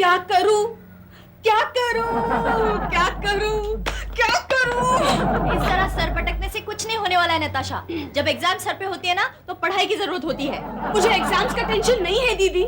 क्या करूं? क्या करूं? क्या करूं? क्या करूं? इस तरह सर पटकने से कुछ नहीं होने वाला है नताशा। जब एग्जाम सर पे होती है ना तो पढ़ाई की जरूरत होती है। मुझे एग्जाम्स का टेंशन नहीं है दीदी,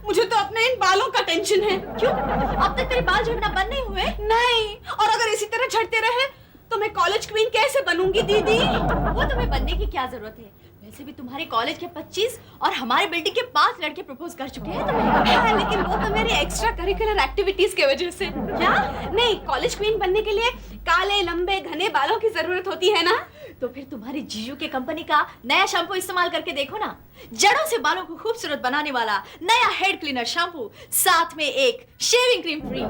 मुझे तो अपने इन बालों का टेंशन है। क्यों? अब तक तेरे बाल झड़ना बंद नहीं हुए? नहीं, और अगर इसी तरह झड़ते रहे तो मैं कॉलेज क्वीन कैसे बनूंगी दीदी? वो तुम्हें बनने की क्या जरूरत है? वैसे भी तुम्हारे कॉलेज के 25 और हमारे बिल्डिंग के 5 लड़के प्रपोज कर चुके हैं तुम्हें। हाँ, लेकिन वो तो मेरे एक्स्ट्रा करिकुलर एक्टिविटीज की वजह से। क्या? नहीं, कॉलेज क्वीन बनने के लिए काले लंबे घने बालों की जरूरत होती है ना। तो फिर तुम्हारी जीजू के कंपनी का नया शैम्पू इस्तेमाल करके देखो ना। जड़ों से बालों को खूबसूरत बनाने वाला नया हेड क्लीनर शैम्पू, साथ में एक शेविंग क्रीम फ्री।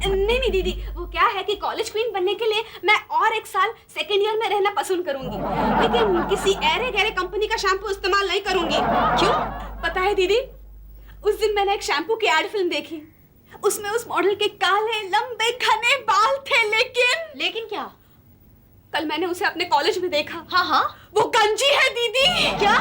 नहीं दीदी, वो क्या है कि कॉलेज क्वीन बनने के लिए मैं और एक साल सेकेंड ईयर में रहना पसंद करूंगी, लेकिन किसी ऐरे गहरे कंपनी का शैम्पू इस्तेमाल नहीं करूंगी। क्यों? पता है दीदी, उस दिन मैंने एक शैम्पू की एड फिल्म देखी, उसमें उस मॉडल के काले लंबे घने बाल थे, लेकिन क्या? कल मैंने उसे अपने कॉलेज में देखा। हाँ, वो गंजी है दीदी। क्या?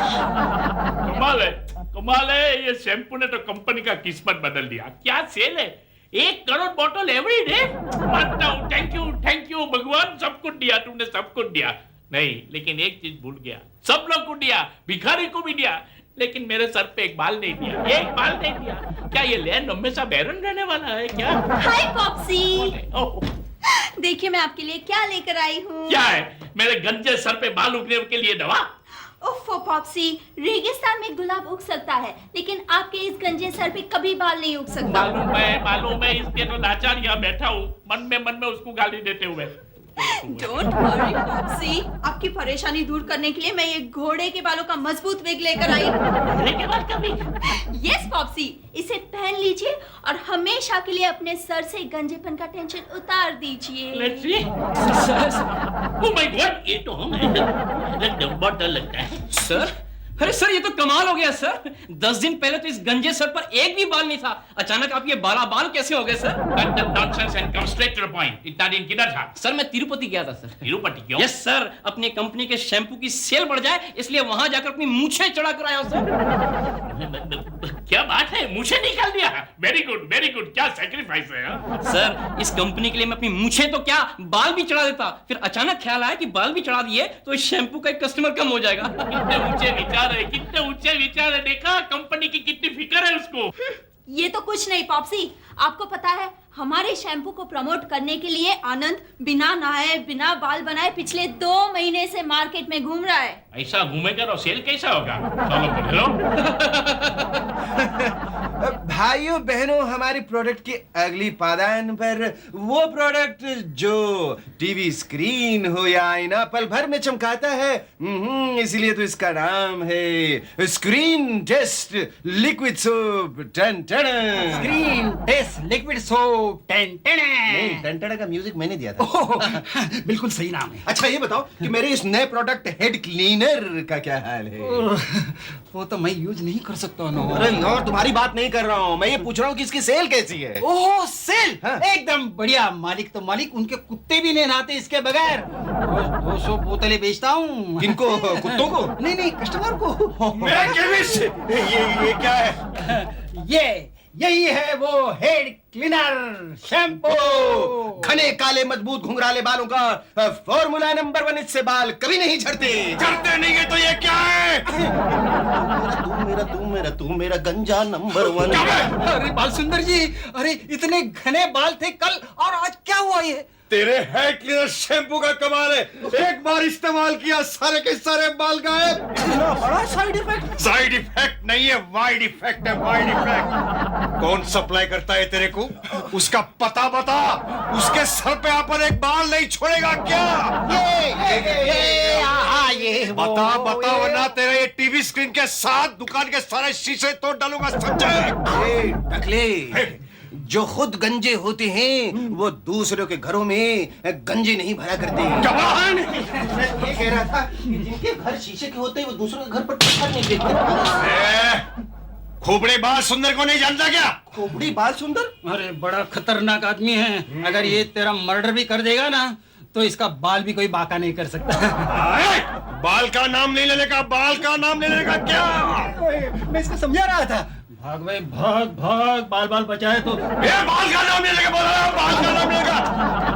कमाल है, ये शैम्पू ने तो कंपनी का किस्मत बदल दिया। क्या सेल है, 1 करोड़ बॉटल एवरी डे। मानता हूँ, थैंक यू भगवान, सब कुछ दिया तुमने, सब कुछ दिया। नहीं, लेकिन एक चीज भूल गया, सब लोग को दिया, भिखारी को भी दिया, लेकिन मेरे सर पे एक बाल नहीं दिया, एक बाल नहीं दिया। क्या ये लैंड हमेशा बैरन रहने वाला है क्या? हाय पॉप्सी, ओह, देखिए मैं आपके लिए क्या लेकर आई हूँ। क्या है? मेरे गंजे सर पे बाल उगने के लिए दवा? ओफो पॉप्सी, रेगिस्तान में गुलाब उग सकता है, लेकिन आपके इस गंजे सर पे कभी बाल नहीं उग सकता। मालूम है, इसके तो लाचार यहाँ बैठा हूँ, मन में उसको गाली देते हुए। डोंट वरी पॉप्सी, आपकी परेशानी दूर करने के लिए मैं ये घोड़े के बालों का मजबूत विग लेकर आई हूँ। यस पॉप्सी, इसे पहन लीजिए और हमेशा के लिए अपने सर से गंजेपन का टेंशन उतार दीजिए। Let's see. Oh my God, ये तो हम बहुत डर लगता है। सर, अरे सर, ये तो कमाल हो गया सर। 10 दिन पहले तो इस गंजे सर पर एक भी बाल नहीं था, अचानक आप ये बाल कैसे हो गए sir? Cut the nonsense and come straight to the point. इतना दिन किधर था? सर मैं तिरुपति गया था सर। तिरुपति क्यों? यस सर, अपनी कंपनी के शैम्पू की सेल बढ़ जाए इसलिए वहां जाकर अपनी मूछें चढ़ा कर आया हूं सर। क्या बात है, मुझे निकाल दिया। वेरी गुड, क्या सैक्रिफाइस है। हाँ? सर, इस कंपनी के लिए मैं अपनी मूछें तो क्या बाल भी चढ़ा देता, फिर अचानक ख्याल आया कि बाल भी चढ़ा दिए तो इस शैम्पू का एक कस्टमर कम हो जाएगा। कितने ऊंचे विचार है, देखा कंपनी की कितनी फिक्र है उसको। ये तो कुछ नहीं पॉप्सी, आपको पता है हमारे शैम्पू को प्रमोट करने के लिए आनंद बिना नहाए बिना बाल बनाए पिछले 2 महीने से मार्केट में घूम रहा है। ऐसा घूमेगा तो सेल कैसा होगा? चलो भाइयों बहनों, हमारी प्रोडक्ट की अगली पादान पर वो प्रोडक्ट जो टीवी स्क्रीन हो या आईना पल भर में चमकाता है, इसलिए तो इसका नाम है स्क्रीन टेस्ट लिक्विड सोप। टन टन स्क्रीन टेस्ट लिक्विड सोप। टन टन। नहीं, टन टन का म्यूजिक मैंने दिया था। बिल्कुल सही नाम है। अच्छा ये बताओ कि मेरे इस नए प्रोडक्ट हेड क्लीनर का क्या हाल है? वो तो मैं यूज नहीं कर सकता ना। अरे यार, तुम्हारी बात नहीं कर रहा हूँ, मैं ये पूछ रहा हूँ कि इसकी सेल कैसी है? ओह सेल, हाँ। एकदम बढ़िया। मालिक तो मालिक, उनके कुत्ते भी नहीं नहाते इसके बगैर। 200 बोतलें बेचता हूँ। किनको? कुत्तों को? नहीं, कस्टमर को। मैं केमिस्ट। ये क्या है? यही है वो हेड क्लीनर शैम्पू। घने काले मजबूत घुंघराले बालों का फॉर्मूला नंबर 1, इससे बाल कभी नहीं झड़ते। झड़ते नहीं है तो ये क्या है? तू मेरा गंजा नंबर 1। अरे बाल सुंदर जी, अरे इतने घने बाल थे कल और आज क्या हुआ ये? तेरे हेड क्लीनर शैम्पू का कमाल है, एक बार इस्तेमाल किया सारे के सारे बाल गायब। इतना बड़ा साइड इफेक्ट? साइड इफेक्ट नहीं है, वाइड इफेक्ट है, वाइड इफेक्ट। कौन सप्लाई करता है तेरे को? उसका पता बता। उसके सर पे अपन एक बाल नहीं छोड़ेगा क्या? ये बता वरना तेरे ये टीवी स्क्रीन के साथ दुकान के सारे शीशे तोड़ डालूंगा, समझे? टकले, जो खुद गंजे होते हैं वो दूसरों के घरों में गंजे नहीं भरा करते। जवान, मैं ये कह रहा था कि जिनके घर शीशे के होते हैं वो दूसरों के घर पर पत्थर नहीं फेंकते। खोपड़ी बाल सुंदर को नहीं जानता क्या? खोपड़ी बाल सुंदर? अरे बड़ा खतरनाक आदमी है, अगर ये तेरा मर्डर भी कर देगा ना तो इसका बाल भी कोई बाका नहीं कर सकता। बाल का नाम नहीं लेने का, बाल का नाम लेने का क्या? मैं इसको समझा रहा था। भाग भाई भाग भाग, बाल बाल बचाए तो। ये बाल का नाम नहीं लेके बोल रहा हूं, बाल का नाम लेगा।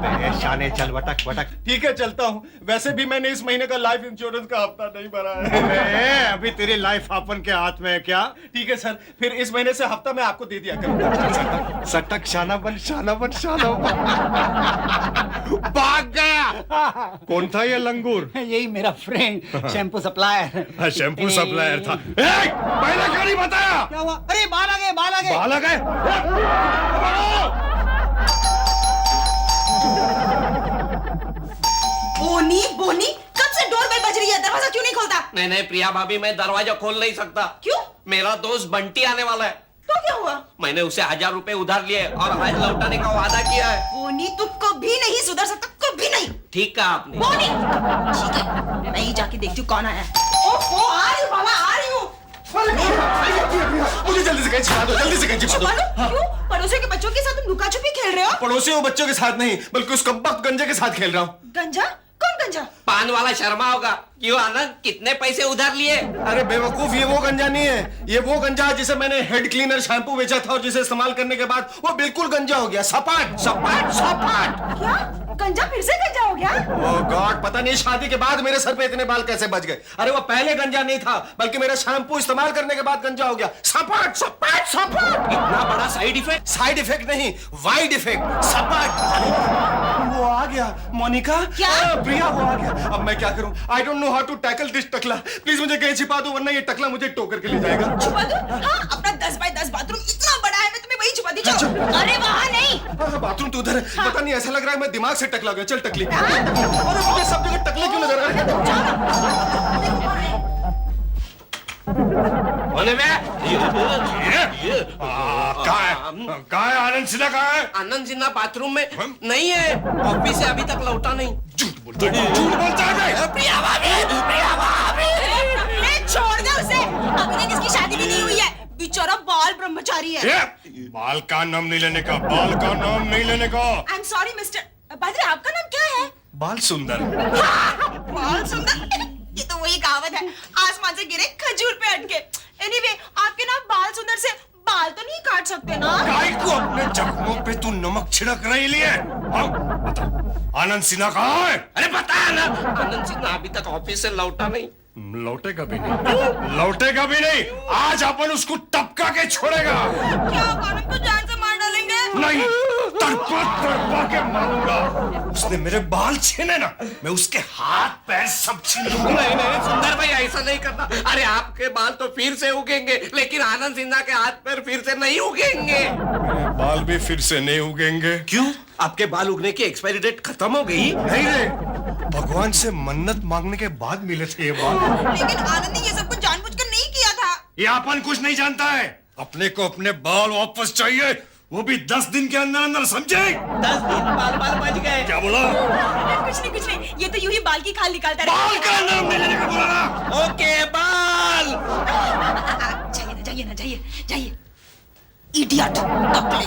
अबे शाने चल वटक वटक। ठीक है चलता हूँ। वैसे भी मैंने इस महीने का लाइफ इंश्योरेंस का हफ्ता नहीं भरा है। अभी तेरी लाइफ अपन के हाथ में है क्या? ठीक है सर, फिर इस महीने से हफ्ता मैं आपको दे दिया करूंगा। सटक शाना बन शाना बन शाना बन। भाग गया। कौन था ये लंगूर? यही मेरा friend shampoo supplier. Shampoo supplier था। पहले क्यों नहीं बताया? क्या हुआ? अरे बाल आ गए, बाल आ गए। बाल आ गए। बोनी बोनी, कब से डोरबेल बज रही है, दरवाजा क्यों नहीं खोलता? नहीं नहीं प्रिया भाभी, मैं दरवाजा खोल नहीं सकता। क्यों? मेरा दोस्त बंटी आने वाला है। तो क्या हुआ? मैंने उसे 1000 रुपए उधार लिए और आज लौटाने का वादा किया है। बोनी तू कभी नहीं सुधर सकता, कभी नहीं। ठीक कहा आपने। बोनी ठीक है, मैं ही जाके देखती हूँ कौन आया है। ओहो, आ रही हूँ बाबा, आ रही हूँ। मुझे जल्दी से कहीं छिपा दो, जल्दी से कहीं छिपा दो। क्यों? पड़ोसियों के बच्चों के साथ तुम लुका छुपी खेल रहे हो? पड़ोसियों बच्चों के साथ नहीं, बल्कि उस कम्बख्त गंजे के साथ खेल रहा हूँ। गंजा? कौन गंजा? पान वाला शर्मा होगा। क्यों आनंद, कितने पैसे उधार लिए? अरे बेवकूफ, ये वो गंजा नहीं है। ये वो गंजा है जिसे मैंने हेड क्लीनर शैम्पू बेचा था और जिसे इस्तेमाल करने के बाद वो बिल्कुल गंजा हो गया। सपाट सपाट सपाट। क्या? गंजा फिर से गंजा हो गया? ओह गॉड, पता नहीं शादी के बाद मेरे सर पे इतने बाल कैसे बच गए। अरे वो पहले गंजा नहीं था, बल्कि मेरा शैम्पू इस्तेमाल करने के बाद गंजा हो गया। सपाट सपाट सपाट। इतना बड़ा साइड इफेक्ट? साइड इफेक्ट नहीं, वाइड इफेक्ट। सपाट। वो आ गया मोनिका। क्या? प्रिया वो आ गया। अब मैं क्या करूं? I don't know how to tackle this टकला। प्लीज मुझे कहीं छिपा दो, वरना ये टकला मुझे टोकर के ले जाएगा। छुपा दूं? हाँ, अपना 10 बाय 10 बाथरूम इतना बड़ा है, मैं तुम्हें वही छुपा दी। चलो। अरे वहाँ नहीं। बाथरूम तो उधर है। पता नहीं, ऐसा लग रहा है मैं दिमाग से टकला गया। चल टकली। अरे मुझे सब जगह टकले क्यों नजर आ रहे हैं? कहाँ है आनंद सिन्हा? कहाँ है? आनंद सिन्हा बाथरूम में नहीं है। ऑफिस से अभी तक लौटा नहीं। झूठ बोलता है। प्रिया भाभी, प्रिया भाभी। छोड़ दे उसे, अभी तक इसकी शादी भी नहीं हुई है। बेचारा बाल ब्रह्मचारी है। बाल का नाम नहीं लेने का, बाल का नाम नहीं लेने का। आई एम सॉरी मिस्टर बादरी, आपका नाम क्या है? बाल सुंदर। बाल सुंदर, ये तो वही कहावत है, आसमान से गिरे खजूर पे अटके। एनीवे, आपके नाम बाल सुंदर से बाल तो नहीं काट सकते ना? गाय को अपने जख्मों पे तू नमक छिड़क रही लिए? बता, आनंद सिन्हा कहाँ है? अरे बता ना, आनंद सिन्हा अभी तक ऑफिस से लौटा नहीं। लौटेगा भी नहीं, लौटेगा भी नहीं। आज अपन उसको टपका के छोड़ेगा। क्या आनंद को जान से मार डालेंगे? नहीं, तड़पा तड़पा के मारूंगा। उसने मेरे बाल छीने ना, मैं उसके हाथ पैर सब छीन लूंगा। नहीं नहीं सुंदर भाई, ऐसा नहीं करना। अरे आपके बाल तो फिर से उगेंगे, लेकिन आनंद सिन्हा के हाथ पैर फिर से नहीं उगेंगे। मेरे बाल भी फिर से नहीं उगेंगे। क्यों? आपके बाल उगने की एक्सपायरी डेट खत्म हो गई? नहीं रे, भगवान से मन्नत मांगने के बाद मिले थे ये बाल। लेकिन आनंद ने ये सब कुछ जानबूझकर नहीं किया था। ये अपन कुछ नहीं जानता है। अपने को अपने बाल वापस चाहिए, वो भी 10 दिन के अंदर अंदर, समझे? 10 दिन बाल बाल बच गए। क्या बोला? कुछ नहीं, ये तो यूं ही बाल की खाल निकालता रहा। बाल का नाम नहीं लेने का बोला ना। ओके बाल। जाइए इडियट टकले।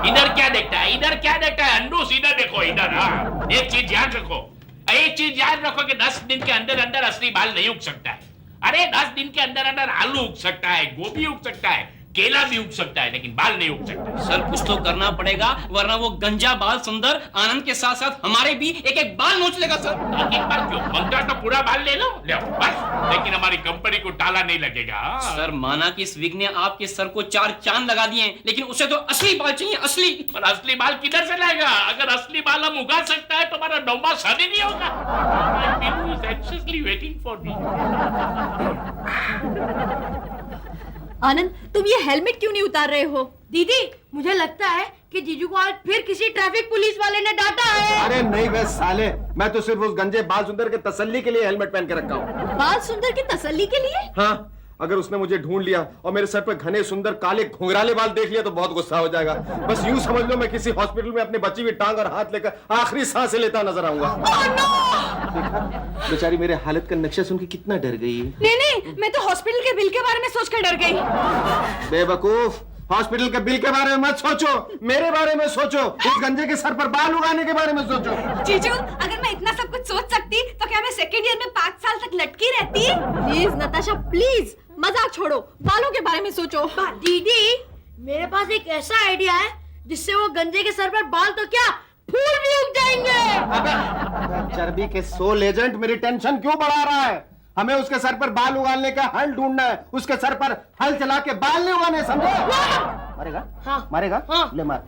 इधर क्या देखता है, इधर क्या देखता है अंडूस? इधर देखो, इधर। हाँ, एक चीज याद रखो, एक चीज याद रखो कि 10 दिन के अंदर अंदर असली बाल नहीं उग सकता है। अरे 10 दिन के अंदर अंदर आलू उग सकता है, गोभी उग सकता है, केला भी उग सकता है, लेकिन बाल नहीं उग सकता। सर कुछ तो करना पड़ेगा, वरना वो गंजा बाल सुंदर आनंद के साथ साथ हमारे भी एक एक बाल नोच लेगा सर। एक एक बार क्यों? मंगता तो पूरा बाल ले लो बस, लेकिन हमारी कंपनी को ताला नहीं लगेगा। सर माना कि स्विग ने आपके सर को 4 चांद लगा दिए, लेकिन उसे तो असली बाल चाहिए, असली। और असली बाल किधर से लाएगा? अगर असली बाल हम उगा सकता है तो हमारा 9वां शादी नहीं होगा। My Pinu is anxiously waiting for me. आनंद, तुम ये हेलमेट क्यों नहीं उतार रहे हो? दीदी, मुझे लगता है कि जीजू को आज फिर किसी ट्रैफिक पुलिस वाले ने डांटा है। अरे नहीं बे साले, मैं तो सिर्फ उस गंजे बाल सुंदर के तसल्ली के लिए हेलमेट पहन के रखा हूँ। बाल सुंदर की तसल्ली के लिए? हाँ, अगर उसने मुझे ढूंढ लिया और मेरे सर पे घने सुंदर काले घुंघराले बाल देख लिया तो बहुत गुस्सा हो जाएगा। बस यूं समझ लो मैं किसी हॉस्पिटल में अपनी बची हुई टांग और हाथ लेकर आखिरी सांसें लेता नजर आऊंगा। देखा, बेचारी मेरे हालत का नक्शा सुन के कितना डर गई है। नहीं, मैं तो हॉस्पिटल के बिल के बारे में सोचकर डर गई। बेवकूफ, हॉस्पिटल के बिल के बारे में मत सोचो, मेरे बारे में सोचो, उस गंजे के सर पर बाल उगाने के बारे में सोचो। जीजू, अगर मैं इतना सब कुछ सोच सकती तो क्या मैं सेकेंड ईयर में 5 साल तक लटकी रहती? प्लीज नताशा प्लीज, मजाक छोड़ो, बालों के बारे में सोचो। दीदी, मेरे पास एक ऐसा आइडिया है जिससे वो गंजे के सर पर बाल तो क्या फूल भी उग जाएंगे। चर्बी के सोल एजेंट मेरी टेंशन क्यों बढ़ा रहा है? हमें उसके सर पर बाल उगाने का हल ढूंढना है, उसके सर पर हल चला के बाल नहीं उगाने, समझे? मारेगा? हाँ। मारेगा? हाँ। ले मार।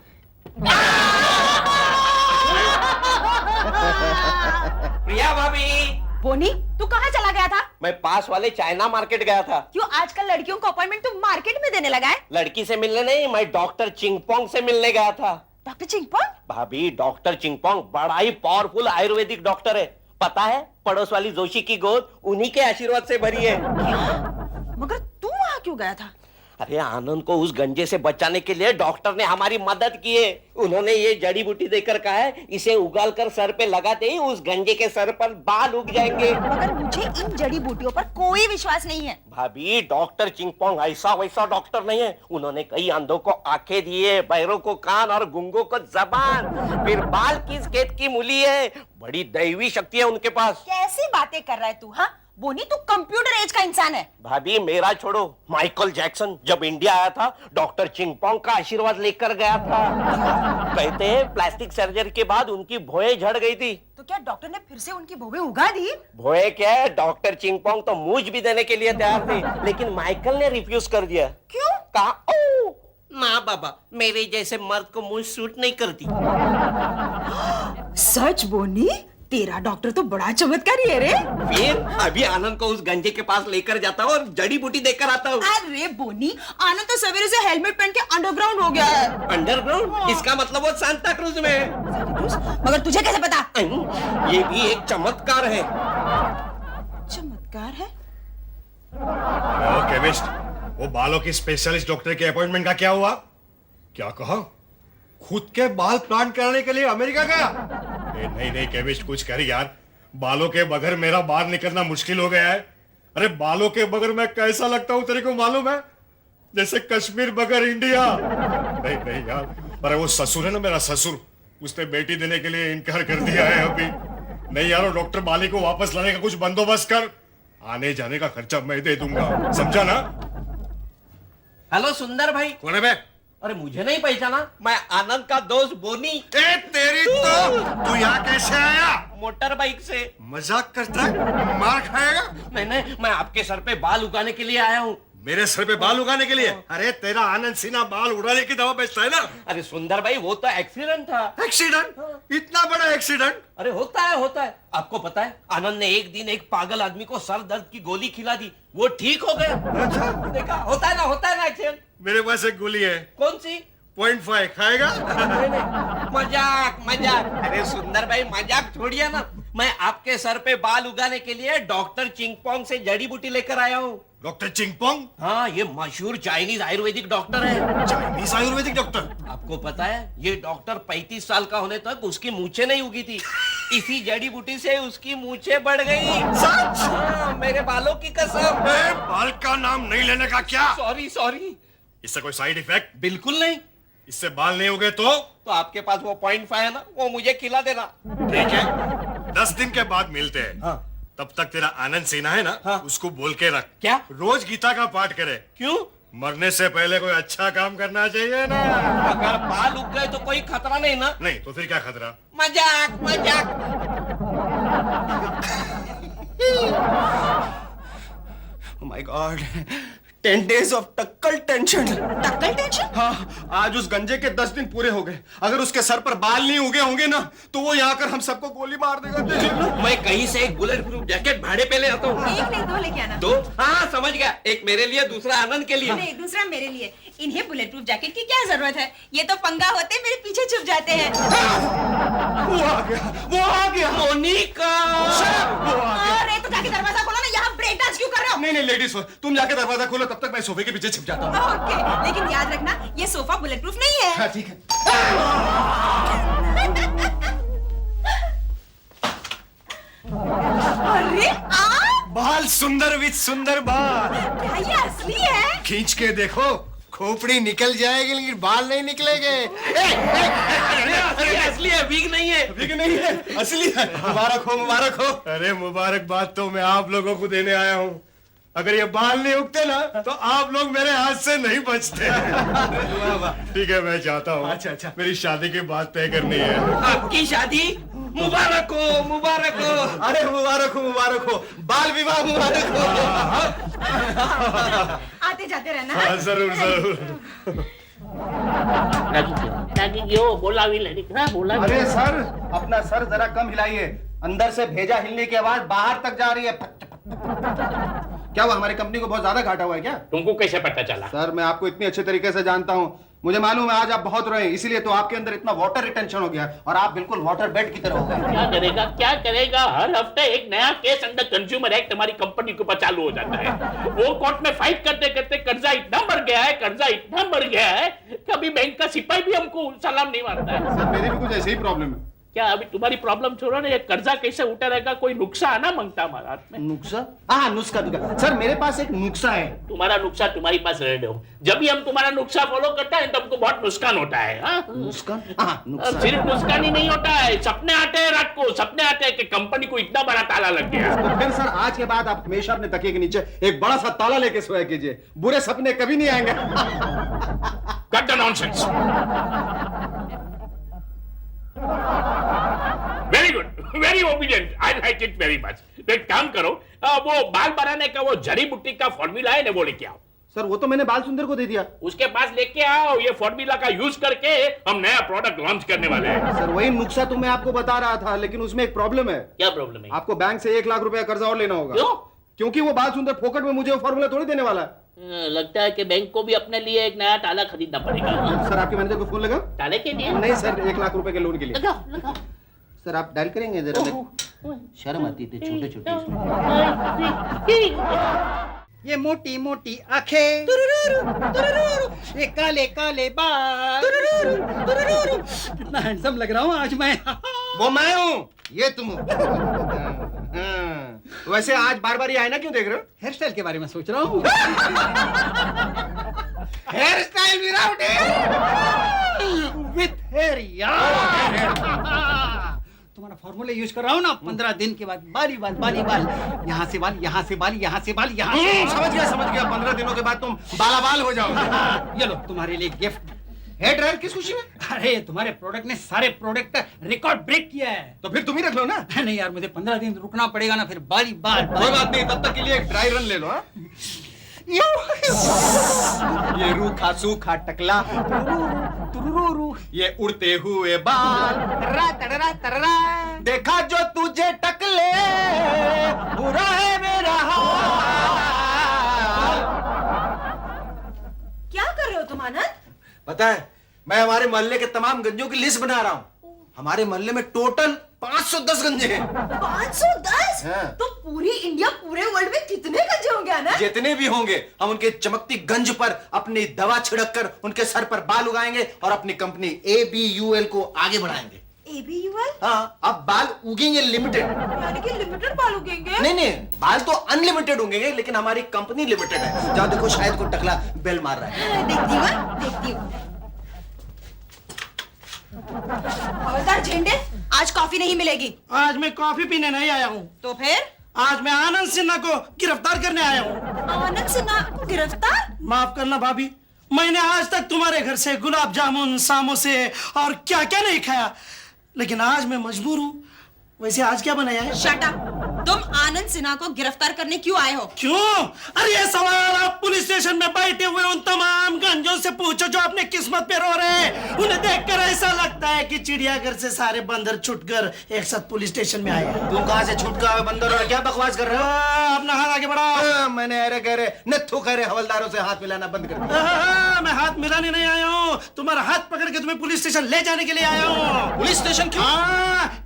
प्रिया भाभी, बोनी, तू कहाँ चला गया था? मैं पास वाले चाइना मार्केट गया था। क्यों आजकल लड़कियों को अपॉइंटमेंट तुम मार्केट में देने लगा है? लड़की से मिलने नहीं, मैं डॉक्टर चिंगपोंग से मिलने गया था। डॉक्टर चिंगपोंग? भाभी, डॉक्टर चिंगपोंग बड़ा ही पावरफुल आयुर्वेदिक डॉक्टर है। पता है, पड़ोस वाली जोशी की गोद उन्हीं के आशीर्वाद से भरी है। मगर तू वहाँ क्यों गया था? अरे आनंद को उस गंजे से बचाने के लिए डॉक्टर ने हमारी मदद की है। उन्होंने ये जड़ी बूटी देकर कहा है, इसे उगाल कर सर पे लगाते ही उस गंजे के सर पर बाल उग जाएंगे। मगर मुझे इन जड़ी बूटियों पर कोई विश्वास नहीं है। भाभी, डॉक्टर चिंगपोंग ऐसा वैसा डॉक्टर नहीं है। उन्होंने कई अंधों को आंखें दी है, बहरों को कान और गूंगों को जबान, फिर बाल किस खेत की मूली है। बड़ी दैवी शक्ति है उनके पास। कैसी बातें कर रहा है तू? हाँ बोनी, तू कंप्यूटर एज का इंसान है। भाभी, मेरा छोड़ो, माइकल जैक्सन जब इंडिया आया था डॉक्टर चिंगपोंग का आशीर्वाद लेकर गया था। कहते हैं प्लास्टिक सर्जरी के बाद उनकी भौहें झड़ गई थी। तो क्या डॉक्टर ने फिर से उनकी भौहें उगा दी? भौहें क्या है, डॉक्टर चिंगपोंग तो मूंछ भी देने के लिए तैयार थे, लेकिन माइकल ने रिफ्यूज कर दिया। क्यों? कहा, ओ ना बाबा, मेरे जैसे मर्द को मूंछ सूट नहीं करती। सच बोनी, तेरा डॉक्टर तो बड़ा चमत्कारी है रे। फिर अभी आनंद को उस गंजे के पास लेकर जाता हूँ और जड़ी बूटी देकर आता हूँ। अरे बोनी, आनंद तो सवेरे से हेलमेट पहन के अंडरग्राउंड हो गया है। अंडरग्राउंड? इसका मतलब वो सांता क्रूज में है। मगर तुझे कैसे पता? ये भी एक चमत्कार है। चमत्कार है? हेलो केमिस्ट, वो बालों की स्पेशलिस्ट डॉक्टर के अपॉइंटमेंट का क्या हुआ? क्या कहा? खुद के बाल प्लांट कराने के लिए अमेरिका गया? नहीं नहीं केमिस्ट, कुछ कर यार। बालों के बगैर मेरा बाहर निकलना मुश्किल हो गया है। अरे बालों के बगैर मैं कैसा लगता हूँ तेरे को मालूम है? जैसे कश्मीर बगैर इंडिया। नहीं नहीं यार, अरे वो ससुर है ना, मेरा ससुर, उसने बेटी देने के लिए इनकार कर दिया है अभी। नहीं यार, वो डॉक्टर बाली को वापस लाने का कुछ बंदोबस्त कर। आने जाने का खर्चा मैं दे दूंगा, समझा ना? हेलो सुंदर भाई। कौन है बे? अरे मुझे नहीं पहचाना? मैं आनंद का दोस्त बोनी। ए तेरी तो, तू यहाँ कैसे आया? मोटर बाइक से। मजाक करता है? मार खाएगा? नहीं, मैं आपके सर पे बाल उगाने के लिए आया हूँ। मेरे सर पे बाल उगाने के लिए? अरे तेरा आनंद सिन्हा बाल उड़ाने की दवा बेचता है ना? अरे सुंदर भाई, वो तो एक्सीडेंट था। एक्सीडेंट? इतना बड़ा एक्सीडेंट? अरे होता है। आपको पता है, आनंद ने एक दिन एक पागल आदमी को सर दर्द की गोली खिला दी, वो ठीक हो गया। अच्छा? देखा, होता है ना एक्सीडेंट। मेरे पास एक गोली है। कौन सी? 0.5 खाएगा? मजाक। अरे सुंदर भाई, मजाक छोड़िए ना। मैं आपके सर पे बाल उगाने के लिए डॉक्टर चिंगपोंग से जड़ी बूटी लेकर आया हूँ। डॉक्टर चिंगपोंग? हाँ, ये मशहूर चाइनीज आयुर्वेदिक डॉक्टर है। Chinese Ayurvedic doctor? आपको पता है, ये डॉक्टर 35 साल का होने तक उसकी मूछें नहीं उगी थी। इसी जड़ी बूटी से उसकी मूछें बढ़ गई। सच? हाँ, मेरे बालों की कसम। बाल का नाम नहीं लेने का क्या? सॉरी। इससे कोई साइड इफेक्ट? बिल्कुल नहीं। इससे बाल नहीं उगे तो? तो आपके पास वो 0.5 है ना, वो मुझे खिला देना। ठीक है, 10 दिन के बाद मिलते हैं। हाँ। तब तक तेरा आनंद सिन्हा है ना, हाँ। उसको बोल के रख। क्या? रोज गीता का पाठ करे। क्यों? मरने से पहले कोई अच्छा काम करना चाहिए ना। अगर बाल उग गए तो कोई खतरा नहीं ना? नहीं तो फिर क्या खतरा? मजाक। Oh my God. 10 days of टक्कल टेंशन। टक्कल टेंशन? हाँ, आज उस गंजे के 10 दिन पूरे हो गए। अगर उसके सर पर बाल नहीं उगे होंगे ना, तो वो यहाँ कर हम सबको गोली मार देगा। मैं कहीं से एक बुलेट प्रूफ जैकेट भाड़े पे ले आता हूँ। एक नहीं, दो लेके आना। दो? हाँ समझ गया, एक मेरे लिए, दूसरा आनंद के लिए। नहीं, दूसरा मेरे लिए। इन्हें बुलेट प्रूफ जैकेट की क्या जरूरत है? ये तो पंगा होते मेरे पीछे छुप जाते हैं। वो आ गया। मोनिका। वो आ गया। अरे तो जाके दरवाजा खोलो ना, यहाँ ब्रेक डांस क्यों कर रहे हो? नहीं लेडीज हो, तुम जाके दरवाजा खोलो, तब तक मैं सोफे के पीछे छिप जाता हूँ। ओके, लेकिन याद रखना ये सोफा बुलेट प्रूफ नहीं है। हाँ ठीक है। अरे बाल सुंदर विद सुंदर बाल। क्या ये असली है? खींच के देखो, खोपड़ी निकल जाएगी लेकिन बाल नहीं निकलेंगे। असली है, वीक नहीं है। ठीक नहीं है, असली है। मुबारक हो, मुबारक हो। अरे मुबारकबाद तो मैं आप लोगों को देने आया हूँ। अगर ये बाल नहीं उगते ना तो आप लोग मेरे हाथ से नहीं बचते। ठीक है, मैं जाता हूँ। अच्छा, अच्छा। मेरी शादी की बात तय करनी है। आपकी शादी मुबारक हो, मुबारक हो। अरे मुबारक हो, मुबारक हो। बाल विवाह मुबारक हो। आते जाते रहना। हाँ, जरूर जरूर। अरे सर, अपना सर जरा कम हिलाइए। अंदर से भेजा हिलने की आवाज बाहर तक जा रही है। क्या हुआ, हमारी कंपनी को बहुत ज्यादा घाटा हुआ है क्या? तुमको कैसे पता चला? सर, मैं आपको इतनी अच्छे तरीके से जानता हूँ, मुझे मालूम है आज आप बहुत रोए, इसीलिए तो आपके अंदर इतना वाटर रिटेंशन हो गया और आप बिल्कुल वाटर बेड की तरह हो गए। क्या करेगा, क्या करेगा? हर हफ्ते एक नया केस अंडर कंज्यूमर एक्ट हमारी कंपनी के ऊपर चालू हो जाता है। वो कोर्ट में फाइट करते करते कर्जा इतना बढ़ गया है, कर्जा इतना बढ़ गया है, कभी बैंक का सिपाही भी हमको सलाम नहीं मारता है। सर, मेरी भी कुछ ऐसे ही प्रॉब्लम है। क्या अभी तुम्हारी प्रॉब्लम छोड़ो ना, ये कर्जा कैसे उठा रहेगा? कोई नुस्खा आना मांगता हमारे हाथ में। नुस्खा? हाँ, नुस्खा। सर, मेरे पास एक नुस्खा है। तुम्हारा नुस्खा तुम्हारी पास रह हो। जब भी हम तुम्हारा नुस्खा फॉलो करते हैं तब हमको बहुत नुकसान होता है। हाँ? नुस्खा? हाँ, नुस्खा। सिर्फ नुकसान ही नहीं होता है, सपने आते हैं रात को, सपने आते हैं कि कंपनी को इतना बड़ा ताला लग गया। तो फिर सर, आज के बाद आप हमेशा अपने तकिए के नीचे एक बड़ा सा ताला लेके सोया कीजिए, बुरे सपने कभी नहीं आएंगे। Cut the nonsense. Very good, very obedient, I like it very much. तो एक काम करो, वो बाल बनाने का वो जड़ी बूटी का फॉर्मूला है ना, वो लेके आओ। सर, वो तो मैंने बाल सुंदर को दे दिया। उसके पास लेके आओ, ये फॉर्मूला का यूज करके हम नया प्रोडक्ट लॉन्च करने वाले हैं। सर, वही नुस्खा तो मैं आपको बता रहा था, लेकिन उसमें एक प्रॉब्लम है। क्या प्रॉब्लम है? आपको बैंक से 1 लाख रुपया कर्जा और लेना होगा। क्यों? क्योंकि वो बाल सुंदर फोकट में मुझे वो फॉर्मूला थोड़ी देने वाला है। लगता है कि बैंक को भी अपने लिए एक नया ताला खरीदना पड़ेगा। सर, आपके मैनेजर को फोन लगा? ताले के लिए? नहीं सर, 1 लाख रुपए के लोन के लिए। लगाओ लगाओ। सर, आप डायल करेंगे जरा? शर्म आती थी छोटे छोटे। ये मोटी मोटी आंखें, ये काले काले बाल, कितना हैंडसम लग रहा हूँ आज मैं। वो मैं हूँ, ये तुम हो। वैसे आज बार बार ये आईना क्यों देख रहे हो? हेयर स्टाइल के बारे में सोच रहा हूँ। Hair style without hair, with hair यार। तुम्हारा फॉर्मूला यूज कर रहा हूँ ना, 15 दिन के बाद बारी बाल, बारी बाल, यहाँ से बाल, यहाँ से बाल, यहाँ से बाल, यहाँ से। समझ गया। 15 दिनों के बाद तुम बालाबाल हो जाओगे। ये लो तुम्हारे लिए गिफ्ट। हेयर ड्रायर किस खुशी में? अरे तुम्हारे प्रोडक्ट ने सारे प्रोडक्ट का रिकॉर्ड ब्रेक किया है। तो फिर तुम ही रख लो ना। नहीं यार, मुझे 15 दिन रुकना पड़ेगा ना, फिर बारी बाल। कोई बात नहीं, तब तक के लिए एक ड्राई रन ले लो। हाँ? ये रूखा सूखा टकला, ये उड़ते हुए बाल, तर्रा, देखा जो तुझे टकले, बुरा है मेरा हाल। क्या कर रहे हो तुम आनंद? पता है, मैं हमारे मोहल्ले के तमाम गंजों की लिस्ट बना रहा हूँ। हमारे मोहल्ले में टोटल 510 गंजे हैं। 510? हाँ। तो पूरी इंडिया, पूरे वर्ल्ड में कितने गंजे होंगे आनंद? जितने भी होंगे, हम उनके चमकती गंज पर अपनी दवा छिड़क कर उनके सर पर बाल उगाएंगे और अपनी कंपनी ABUL को आगे बढ़ाएंगे। ABUL? हाँ, अब बाल उगेंगे लिमिटेड। यानी कि लिमिटेड बाल उगेंगे? नहीं, बाल तो अनलिमिटेड होंगे, लेकिन हमारी कंपनी लिमिटेड है। जाओ देखो, शायद कोई टकला बेल मार रहा है। देखती हूँ। हवलदार झेंडे, आज कॉफी नहीं मिलेगी। आज मैं कॉफी पीने नहीं आया हूँ। तो फिर? आज मैं आनंद सिन्हा को गिरफ्तार करने आया हूँ। आनंद सिन्हा को गिरफ्तार? माफ करना भाभी, मैंने आज तक तुम्हारे घर से गुलाब जामुन, समोसे और क्या क्या नहीं खाया, लेकिन आज मैं मजबूर हूँ। वैसे आज क्या बनाया है? Shut up. तुम आनंद सिन्हा को गिरफ्तार करने क्यों आए हो? क्यों? अरे ये सवाल आप पुलिस स्टेशन में बैठे हुए उन तमाम गंजों से पूछो जो अपने किस्मत पे रो रहे हैं। उन्हें देखकर ऐसा लगता है कि चिड़ियाघर से सारे बंदर छुटकर एक साथ पुलिस स्टेशन में आए हैं। तुम कहाँ से छूट कर बंदर और क्या बकवास कर रहे हो? अपना हाथ आगे बढ़ाओ। मैंने अरे कह रहे नत्थु कह रहे हवलदारों से हाथ मिलाना बंद कर दिया। मैं हाथ मिलाने नहीं आया हूँ, तुम्हारा हाथ पकड़ के तुम्हें पुलिस स्टेशन ले जाने के लिए आया हूँ। पुलिस स्टेशन क्यों?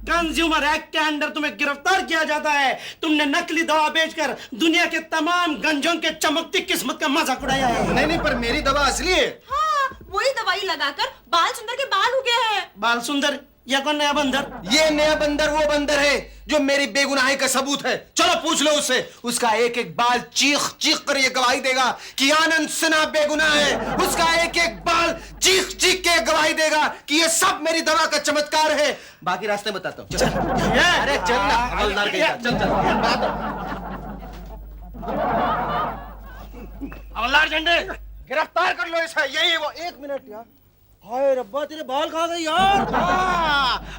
कंज्यूमर एक्ट के अंडर तुम्हें गिरफ्तार किया जाता है। तुमने नकली दवा बेचकर दुनिया के तमाम गंजों के चमकती किस्मत का मजाक उड़ाया है। नहीं, पर मेरी दवा असली है। हाँ, वही दवाई लगाकर बाल सुंदर के बाल उगे हैं। बाल सुंदर ये कौन नया बंदर? ये नया बंदर वो बंदर है जो मेरी बेगुनाही का सबूत है। चलो पूछ लो उससे। उसका एक एक बाल चीख चीख कर ये गवाही देगा कि आनंद सिन्हा बेगुनाह है। उसका एक एक बाल चीख चीख के गवाही देगा कि ये सब मेरी दवा का चमत्कार है। बाकी रास्ते बताता हूँ। चल। अरे चल ना हवलदार के साथ। चल हवलदार झंडे, गिरफ्तार कर लो इसे। यही वो। एक मिनट यार। हाय रब्बा, तेरे बाल खा गए यार।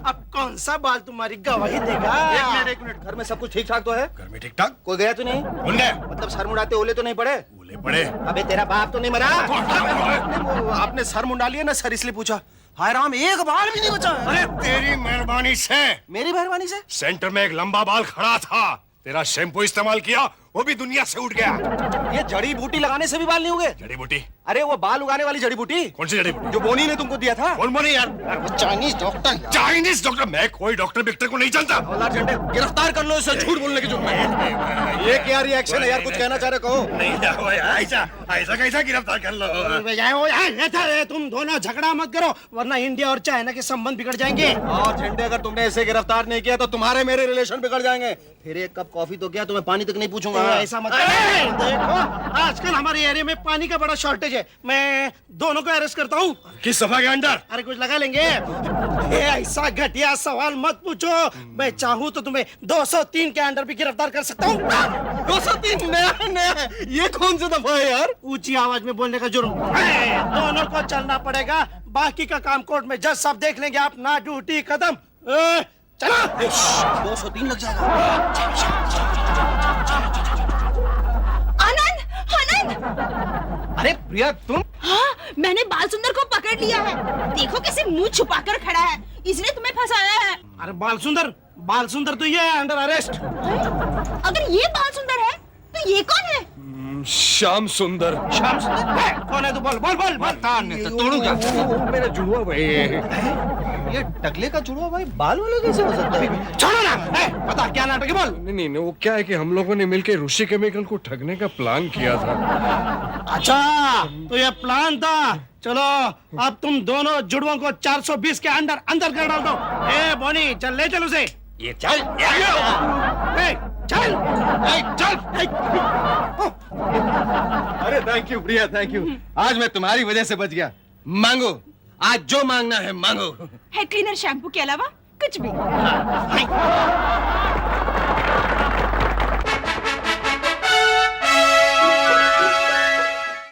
अब कौन सा बाल तुम्हारी गवाही देगा? एक मिनट। घर में सब कुछ ठीक ठाक तो है? घर में ठीक ठाक? कोई गया तो नहीं? कौन गया? मतलब सर मुंडाते ओले तो नहीं पड़े? ओले पड़े? अबे तेरा बाप तो नहीं मरा? आपने सर मुंडा लिया ना सर, इसलिए पूछा। हाय राम, एक बाल भी नहीं बचा। अरे तेरी मेहरबानी से। मेरी मेहरबानी से? सेंटर में एक लंबा बाल खड़ा था, तेरा शैम्पू इस्तेमाल किया, वो भी दुनिया से उठ गया। ये जड़ी बूटी लगाने से भी बाल नहीं उगे? जड़ी बूटी? अरे वो बाल उगाने वाली जड़ी बूटी। कौन सी जड़ी बूटी? जो बोनी ने तुमको दिया था। कौन बोनी यार? वो चाइनीज डॉक्टर। Chinese doctor? मैं कोई डॉक्टर विक्टर को नहीं जानता। हवलदार झंडे, गिरफ्तार कर लो इसे झूठ बोलने के जुर्म में। ये क्या रिएक्शन है यार? कुछ कहना चाह रहे कहो? नहीं ऐसा ऐसा कैसा गिरफ्तार कर लो? तुम दोनों झगड़ा मत करो, वरना इंडिया और चाइना के संबंध बिगड़ जाएंगे। और झंडे, अगर तुमने ऐसे गिरफ्तार नहीं किया तो तुम्हारे मेरे रिलेशन बिगड़ जाएंगे। फिर एक कप कॉफी तो क्या, तुम्हें पानी तक नहीं पूछूंगा। ऐसा मत देखो, आजकल हमारे एरिया में पानी का बड़ा शॉर्टेज है। मैं दोनों को अरेस्ट करता हूँ। किस सफा के अंदर? अरे कुछ लगा लेंगे। ऐसा घटिया सवाल मत पूछो। मैं चाहूँ तो तुम्हें 203 के अंडर भी गिरफ्तार कर सकता हूँ। 203? नया ये कौन सा दफा है यार? ऊंची आवाज में बोलने का जुर्म। दोनों को चलना पड़ेगा, बाकी का काम कोर्ट में जज साहब देख लेंगे। आप ना ड्यूटी कदम। चलो। 203 लग जाएगा। अरे प्रिया, तुम? हाँ, मैंने बाल सुंदर को पकड़ लिया है। देखो कैसे मुंह छुपाकर खड़ा है, इसने तुम्हें फंसाया है। अरे बाल सुंदर तो ये है अंडर अरेस्ट। अगर ये बाल सुंदर है तो ये कौन है? श्याम सुंदर। श्याम सुंदर कौन है? तू बोल बोल बोल। तोड़ूंगा। मेरा जुड़वा भाई। ये टकले का जुड़वा भाई बाल वाला कैसे हो सकता है? छोड़ो ना। बता क्या नाटक है, बोल। नहीं, वो क्या है कि हम लोगों ने मिलकर ऋषि केमिकल को ठगने का प्लान किया था। अच्छा, तो ये प्लान था। चलो अब तुम दोनों जुड़वों को 420 के अंदर कर डाल दो। ए बोनी, चल ले चल उसे। ये चल। चल। अरे thank you Priya, thank you. आज मैं तुम्हारी वजह से बच गया। मांगो, आज जो मांगना है मांगो। हेड क्लीनर शैम्पू के अलावा कुछ भी।